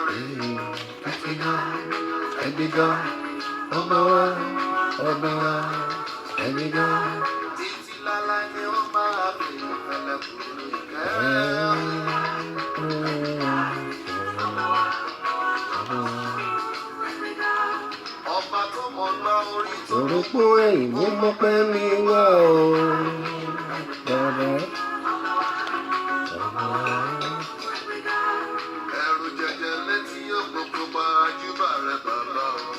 títí náà ẹgbẹ́gá ọba wa ẹgbẹ́gá. Títí lálá ni ó máa fi ẹlẹ́kùnrin ọba tó mọ̀ gbá orí tó rúpọ̀ ẹ̀yìn mú mọ́pẹ́ mi wá o. Ẹ̀rù jẹjẹ létí òkòkò bá júbà rẹ bàbá o.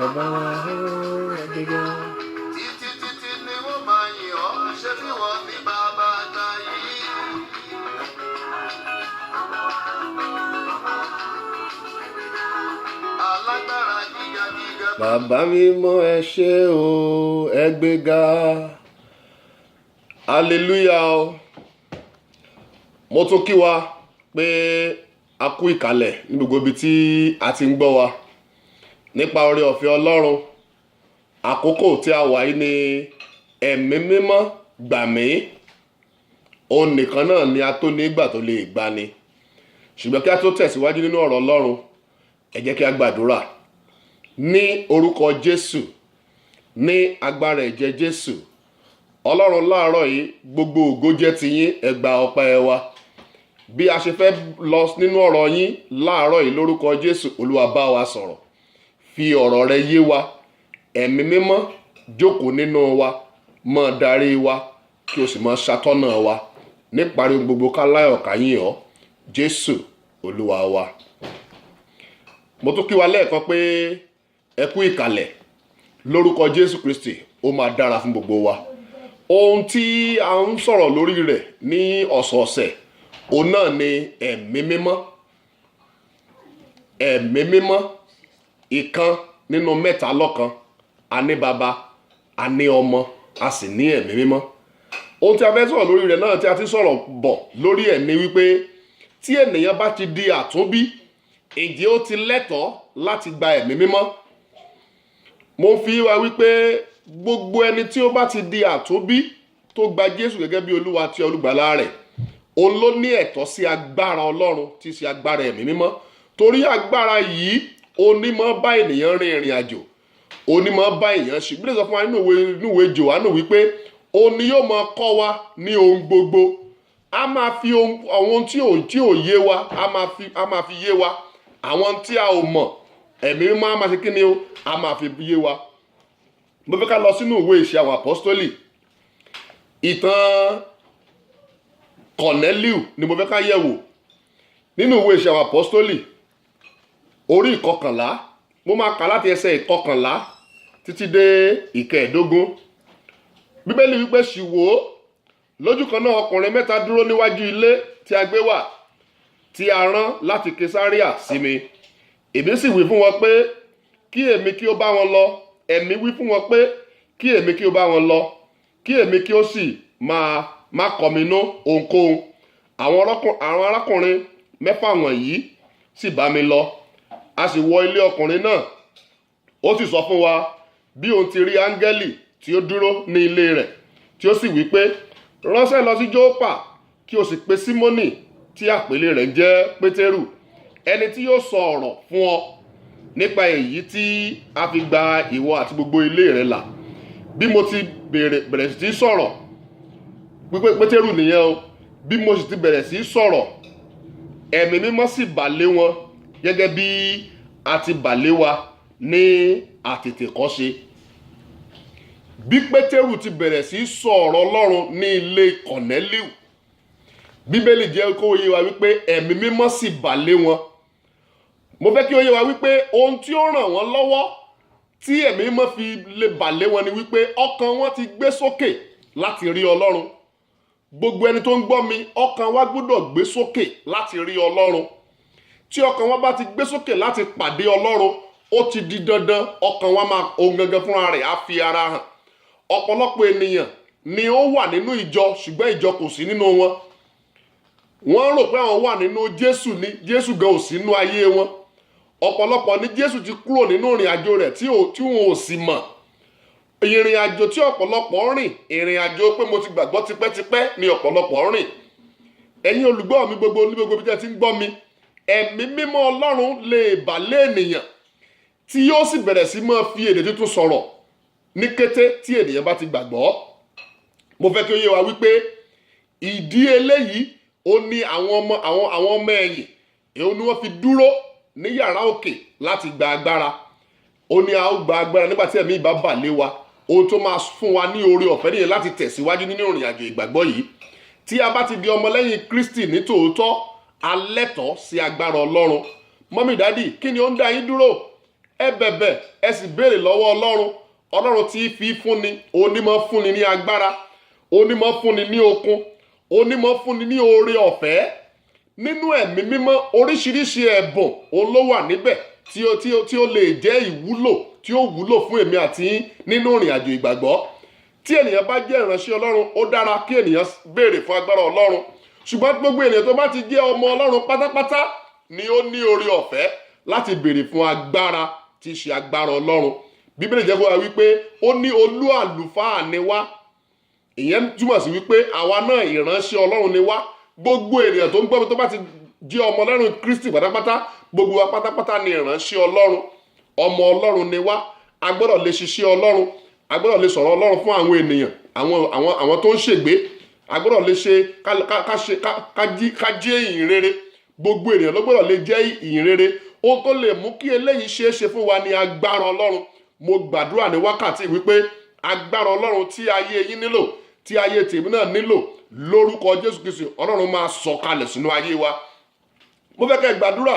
Ọba wa ẹgbẹ́gá. Títí títí ni wọ́n máa yìn ọ́, ṣé bí wọ́n ní bàbá àgbà yìí. Alágbára gíga gíga. Bàbá mi mọ ẹ ṣé o, ẹgbẹ́gá. Hallelujah o. Mo tún kí wa pé a kú ìkàlẹ̀ ní gbogbo ibi tí a ti ń gbọ́ wa nípa oore ọ̀fẹ́ Ọlọ́run. Àkókò tí a wà yìí ni ẹ̀mí mímọ́ gbà mí. Òun nìkan náà ni a tó nígbà tó lè gbani. Ṣùgbọ́n kí a tó tẹ̀síwájú nínú ọ̀rọ̀ Ọlọ́run, ẹ jẹ́ kí a gbàdúrà. Ní orúkọ Jésù, ní agbára ẹ̀jẹ̀ Jésù, Ọlọ́run láàárọ̀ yìí gbogbo ògo jẹ́ ti yín, ẹ gba ọpẹ́ wa. Bí a ṣe fẹ́ lọ nínú ọ̀rọ̀ yín láàárọ̀ yìí lórúkọ Jésù, Olúwa bá wa sọ̀rọ̀. Fi ọ̀rọ̀ rẹ yé wa. Ẹ̀mí mímọ́ jókòó nínú wa, máa darí wa, kí o sì máa ṣàtọ́nà wa. Níparí gbogbo ká láyọ̀ ká yìn ọ́, Jésù Olúwa wa. Mo tún kí wa lẹ́ẹ̀kan pé ẹ kú ìkàlẹ̀ lórúkọ Jésù Kristi, ó máa dára fún gbogbo wa. Ohun tí a ń sọ̀rọ̀ lórí rẹ̀ ní ọ̀sọ̀ọ̀sẹ̀, òun náà ni ẹ̀mí mímọ́. Ẹ̀mí mímọ́, ìkan nínú mẹ́ta lọ́kan. A ní baba, a ní ọmọ, a sì ní ẹ̀mí mímọ́. Ohun tí a fẹ́ sọ̀rọ̀ lórí rẹ̀ náà tí a ti sọ̀rọ̀ bọ̀ lórí ẹ̀ ni wípé tí ènìyàn bá ti di àtúnbí, ǹjẹ́ ó ti lẹ́tọ̀ọ́ láti gba ẹ̀mí mímọ́? Mo fi wá wípé gbogbo ẹni tí ó bá ti di àtúnbí tó gba Jésù gẹ́gẹ́ bí Olúwa àti olùgbàlà rẹ̀, òun ló ní ẹ̀tọ́ sí agbára Ọlọ́run tí í ṣe agbára ẹ̀mí mímọ́. Torí agbára yìí onímọ̀ bá ènìyàn rin ìrìn àjò, onímọ̀ bá ènìyàn ṣe. Bí lè sọ fún wa nínú ìwé Jòhánù wípé òun ni yóò máa kọ́ wa ní ohun gbogbo. A máa fi àwọn tí ò yé wa, a máa fi yé wa. Àwọn tí a ò mọ̀, ẹ̀mí mímọ́ a máa ṣe kí ni o, a máa fi yé wa. Mo fẹ́ ká lọ sínú ìwé Ìṣe àwọn Àpọ́stólì. Ìtàn Kọ̀nẹ́líù ni mo fẹ́ ká yẹ̀wò nínú ìwé Ìṣe àwọn Àpọ́stólì orí 11. Mo máa kà láti ẹsẹ̀ 11 títí dé 15. Bíbélì wípé sì wò ó, lójú kan náà ọkùnrin mẹ́ta dúró níwájú ilé tí a gbé wà, tí a rán láti Kesaria sí mi. Èmi sì wí fún wọn pé kí èmi kí ó bá wọn lọ. Ẹ̀mí wí fún wọn pé kí èmi kí ó bá wọn lọ, kí èmi kí ó sì má kọminú ohunkóhun. Àwọn arákùnrin 6 wọ̀nyí sì bá mi lọ. A sì wọ ilé ọkùnrin náà. Ó sì sọ fún wa bí òun ti rí áńgẹ́lì tí ó dúró ní ilé rẹ̀, tí ó sì wí pé ránṣẹ́ lọ sí Jópa kí o sì pe Símónì tí àpèlé rẹ̀ jẹ́ Pétérù, ẹni tí yóò sọ ọ̀rọ̀ fún ọ nípa èyí tí a fi gba ìwọ àti gbogbo ilé rẹ̀ là. Bí mo ti bẹ̀rẹ̀ sí sọ̀rọ̀, Pétérù nìyẹn o, bí mo sì ti bẹ̀rẹ̀ sí sọ̀rọ̀, ẹ̀mí mímọ́ sì bà lé wọn gẹ́gẹ́ bí a ti bà lé wa ní àtètèkọ́ṣe. Bí Pétérù ti bẹ̀rẹ̀ sí sọ ọ̀rọ̀ Ọlọ́run ní ilé Kọ̀nẹ́líù, Bíbélì jẹ́ kó yé wa wípé ẹ̀mí mímọ́ sì bà lé wọn. Mo fẹ́ kí ó yé wa wípé ohun tí ó ràn wọ́n lọ́wọ́ tí ẹ̀mí mímọ́ fi lè bà lé wọn ni wípé ọkàn wọn ti gbé sókè láti rí Ọlọ́run. Gbogbo ẹni tó ń gbọ́ mi, ọkàn wa gbọ́dọ̀ gbé sókè láti rí Ọlọ́run. Tí ọkàn wa bá ti gbé sókè láti pàdé Ọlọ́run, ó ti di dandan ọkàn wa máa ohun gangan fúnra rẹ̀ á fi ara hàn. Ọ̀pọ̀lọpọ̀ ènìyàn ni ó wà nínú ìjọ ṣùgbọ́n ìjọ kò sí nínú wọn. Wọ́n rò pé àwọn wà nínú Jésù ni Jésù gan ò sí nínú ayé wọn. Ọ̀pọ̀lọpọ̀ ní Jésù ti kúrò nínú ìrìn àjò rẹ̀ tí wọn ò sì mọ̀. Ìrìn àjò tí ọ̀pọ̀lọpọ̀ rìn, ìrìn àjò pé mo ti gbàgbọ́ tipẹ́tipẹ́ ni ọ̀pọ̀lọpọ̀ rìn. ẹ̀yin olùgbọ́ mi gbogbo ní gbogbo bí tẹ́ ti ń gbọ́ mi, ẹ̀mí mímọ́ Ọlọ́run lè bà lé ènìyàn tí yóò sì bẹ̀rẹ̀ sí máa fi èdè tuntun sọ̀rọ̀ ní kété tí ènìyàn bá ti gbàgbọ́. Mo fẹ́ kí ó yé wa wípé ìdí eléyìí ó ní àwọn ọmọ ẹ̀yìn èyí ni wọ́n fi dúró ní yàrá òkè láti gba agbára. Ó ní a ó gba agbára nígbà tí ẹ̀mí ìbá bà lé wa, ohun tó máa fún wa ní oore ọ̀fẹ́ nìyẹn láti tẹ̀síwájú nínú ìrìn àjò ìgbàgbọ́ yìí. Tí a bá ti di ọmọlẹ́yìn Kristi ní tòótọ́, a lẹ́tọ̀ọ́ sí agbára Ọlọ́run. Mọ́mí dádì, kí ni ó ń dá yín dúró? Ẹ bẹ̀bẹ̀, ẹ sì béèrè lọ́wọ́ Ọlọ́run. Ọlọ́run tí fi fúnni, onímọ̀ fúnni ní agbára, onímọ̀ fúnni ní okun, onímọ̀ fúnni ní oore ọ̀fẹ́. Nínú ẹ̀mí mímọ́ oríṣiríṣi ẹ̀bùn òun ló wà níbẹ̀ tí ó lè jẹ́ ìwúlò, tí ó wúlò fún èmi àti yín nínú ìrìn àjò ìgbàgbọ́. Tí ènìyàn bá jẹ́ ìránṣẹ́ Ọlọ́run, ó dára kí ènìyàn béèrè fún agbára Ọlọ́run. Ṣùgbọ́n gbogbo ènìyàn tó bá ti jẹ́ ọmọ Ọlọ́run pátápátá ni ó ní oore ọ̀fẹ́ láti béèrè fún agbára tí í ṣe agbára Ọlọ́run. Bíbélì jẹ́ kó wa wípé ó ní olú àlùfáà ni wá. Ìyẹn túmọ̀ sí wípé àwa náà ìránṣẹ́ Ọlọ́run ni wá. Gbogbo ènìyàn tó ń gbọ́ mi tó bá ti jẹ́ ọmọ Ọlọ́run Kristi pátápátá, gbogbo wa pátápátá ni ìránṣẹ́ Ọlọ́run. Ọmọ Ọlọ́run ni wá. A gbọ́dọ̀ lè ṣiṣẹ́ Ọlọ́run. A gbọ́dọ̀ lè sọ̀rọ̀ Ọlọ́run fún àwọn ènìyàn, àwọn tó ń ṣègbé. A gbọ́dọ̀ lè ṣe ká jẹ́ ìyìn rere. Gbogbo ènìyàn ló gbọ́dọ̀ lè jẹ́ ìyìn rere. Ohun tó lè mú kí eléyìí ṣeé ṣe fún wa ni agbára Ọlọ́run. Mo gbàdúrà ní wákàtí wípé agbára Ọlọ́run tí ayé yín nílò, tí ayé tèmi náà nílò, lórúkọ Jésù Kristi Ọlọ́run máa sọ̀kalẹ̀ sínú ayé wa. Mo fẹ́ kẹ́ ẹ gbàdúrà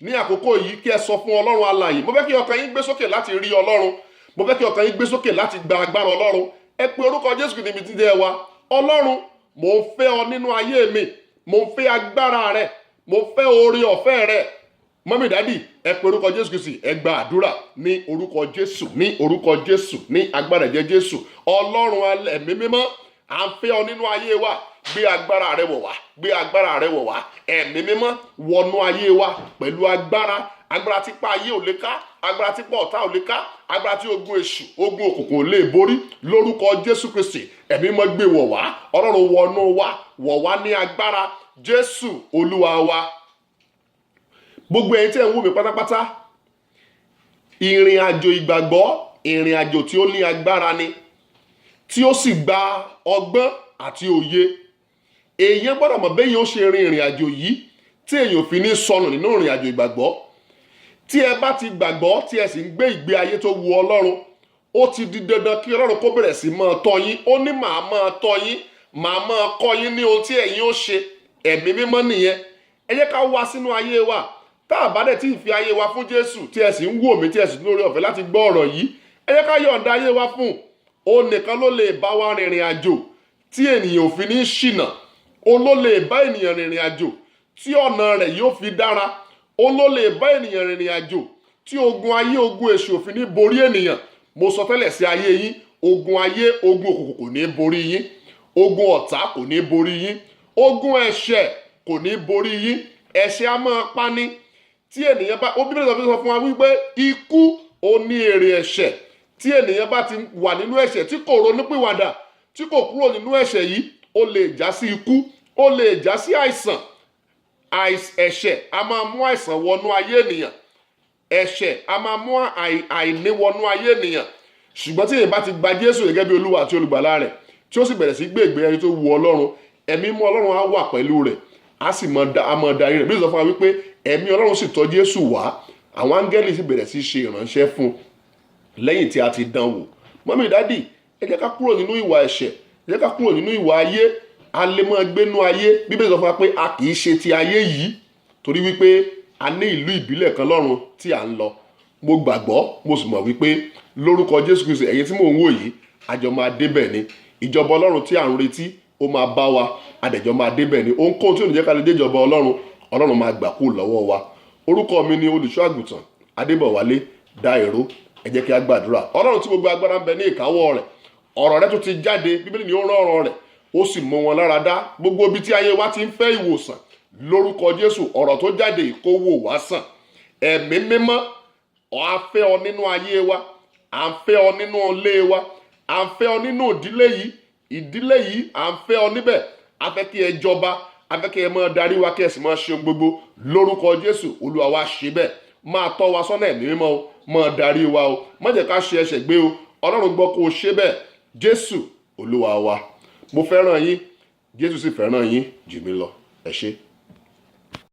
ní àkókò yìí kí ẹ sọ fún Ọlọ́run alààyè. Mo fẹ́ kí ọkàn yín gbé sókè láti rí Ọlọ́run. Mo fẹ́ kí ọkàn yín gbé sókè láti gba agbára Ọlọ́run. Ẹ pe orúkọ Jésù Kristi níbi tí ẹ wà. Ọlọ́run, mo ń fẹ́ ọ nínú ayé mi. Mo ń fẹ́ agbára rẹ. Mo fẹ́ oore ọ̀fẹ́ rẹ. Mọ́mí dádì, ẹ pe orúkọ Jésù Kristi, ẹ gba àdúrà ní orúkọ Jésù, ní orúkọ Jésù, ní agbára ẹ̀jẹ̀ Jésù. Ọlọ́run ẹ̀mí mímọ́, à ń fẹ́ ọ nínú ayé wa. Gbé agbára rẹ wọ̀ wá, gbé agbára rẹ wọ̀ wá. Ẹ̀mí mímọ́ wọnú ayé wa pẹ̀lú agbára tí pa ayé ò lè ká, agbára tí pa ọ̀tá ò lè ká, agbára tí ogun èṣù, ogun òkùnkùn ò lè borí. Lórúkọ Jésù Kristi, ẹ̀mí mímọ́ gbé wọ̀ wá. Ọlọ́run wọnú wa, wọ̀ wá ní agbára. Jésù Olúwa wa. Gbogbo ẹ̀yin tí ẹ ń wò mí pátápátá, ìrìn àjò ìgbàgbọ́, ìrìn àjò tí ó ní agbára ni, tí ó sì gba ọgbọ́n àti òye. Èèyàn gbọ́dọ̀ mọ̀ bẹ́ẹ̀ yóò ṣe rin ìrìn àjò yìí tí èèyàn ò fi ní sọnù nínú ìrìn àjò ìgbàgbọ́. Tí ẹ bá ti gbàgbọ́ tí ẹ sì ń gbé ìgbé ayé tó wu Ọlọ́run, ó ti di dandan kí Ọlọ́run kó bẹ̀rẹ̀ sí máa tọ́ yín. Ó ní màá máa tọ́ yín, màá máa kọ́ yín ní ohun tí ẹ̀yin ó ṣe. Ẹ̀mí mímọ́ nìyẹn. Ẹ jẹ́ ká wá sínú ayé wa. Tá a bá dẹ̀ tí ì fi ayé wa fún Jésù, tí ẹ sì ń wò mí, tí ẹ sì lórí ọ̀fẹ́ láti gbọ́ ọ̀rọ̀ yìí, ẹ jẹ́ ká yọ̀ǹda ayé wa fún. Ó nìkan ló lè bá wa rìnrìn àjò tí ènìyàn ò fi ní ṣìnà. Ó ló lè bá ènìyàn rìnrìn àjò tí ọ̀nà rẹ̀ yóò fi dára. Ó ló lè bá ènìyàn rìnrìn àjò tí ogun ayé, ogun èṣù ò fi ní borí ènìyàn. Mo sọ tẹ́lẹ̀ sí ayé yín, ogun ayé, ogun òkùnkùn kò ní borí yín. Ogun ọ̀tá kò ní borí yín. Ogun ẹ̀ṣẹ̀ kò ní borí yín. Ẹ̀ṣẹ̀ á máa pani. Tí ènìyàn bá, ó Bíbélì sọ fún wa wípé ikú ó ní èrè ẹ̀ṣẹ̀. Tí ènìyàn bá ti wà nínú ẹ̀ṣẹ̀ tí kò ronúpìwàdà, tí kò kúrò nínú ẹ̀ṣẹ̀ yìí, ó lè já sí ikú, ó lè já sí àìsàn. Ẹ̀ṣẹ̀ a máa mú àìsàn wọnú ayé ènìyàn. Ẹ̀ṣẹ̀ a máa mú àìní wọnú ayé ènìyàn. Ṣùgbọ́n tí ènìyàn bá ti gba Jésù gẹ́gẹ́ bí Olúwa àti olùgbàlà rẹ̀, tí ó sì bẹ̀rẹ̀ sí gbé ìgbé ayé tó wu Ọlọ́run, ẹ̀mí mọ́ Ọlọ́run á wà pẹ̀lú rẹ̀, á sì máa darí rẹ̀. Bí ó sọ fún wa wípé ẹ̀mí Ọlọ́run sì tọ̀ Jésù wá, àwọn áńgẹ́lì sì bẹ̀rẹ̀ sí ṣe ìránṣẹ́ fún lẹ́yìn tí a ti dán wò. Mọ́mí dádì, ẹ jẹ́ ká kúrò nínú ìwà ẹ̀ṣẹ̀, ẹ jẹ́ ká kúrò nínú ìwà ayé. A lè máa gbénú ayé. Bíbélì sọ fún wa pé a kì í ṣe ti ayé yìí, torí wípé a ní ìlú ìbílẹ̀ kan lọ́run tí à ń lọ. Mo gbàgbọ́, mo sì mọ̀ wípé lórúkọ Jésù Kristi, ẹ̀yin tí mò ń wò yìí, àjọ máa débẹ̀ ni. Ìjọba Ọlọ́run tí à ń retí, ó máa bá wa, àdẹ̀jọ́ máa débẹ̀ ni. Ohunkóhun tí ò ní jẹ́ ká lè dé ìjọba Ọlọ́run, Ọlọ́run máa gbà kú lọ́wọ́ wa. Orúkọ mi ni olùṣọ́ àgùntàn Adébọ̀wálé Dáìró. Ẹ jẹ́ kí a gbàdúrà. Ọlọ́run tí gbogbo agbára ń bẹ ní ìkáwọ́ rẹ̀, ọ̀rọ̀ rẹ̀ tó ti jáde. Bíbélì ni ó rán ọ̀rọ̀ rẹ̀, ó sì mú wọn lára dá. Gbogbo ibi tí ayé wa ti ń fẹ́ ìwòsàn, lórúkọ Jésù, ọ̀rọ̀ tó jáde kó wò wá sàn. Ẹ̀mí mímọ́, à ń fẹ́ ọ nínú ayé wa, à ń fẹ́ ọ nínú ilé wa, à ń fẹ́ ọ nínú ìdílé yìí, à ń fẹ́ ọ níbẹ̀. A fẹ́ kí ẹ jọba, afẹ́kẹ́ ẹ máa darí wa kí ẹ sì máa ṣe ohun gbogbo lórúkọ Jésù. Olúwa wa ṣe bẹ́ẹ̀, máa tọ́ wa sọ́nà ẹ̀mí mímọ́ o, máa darí wa o, má jẹ́ ká ṣe ẹ̀ṣẹ̀ gbé o. Ọlọ́run gbọ́ kó o ṣe bẹ́ẹ̀, Jésù Olúwa wa. Mo fẹ́ràn yín, Jésù sì fẹ́ràn yín jù mí lọ. Ẹ ṣé.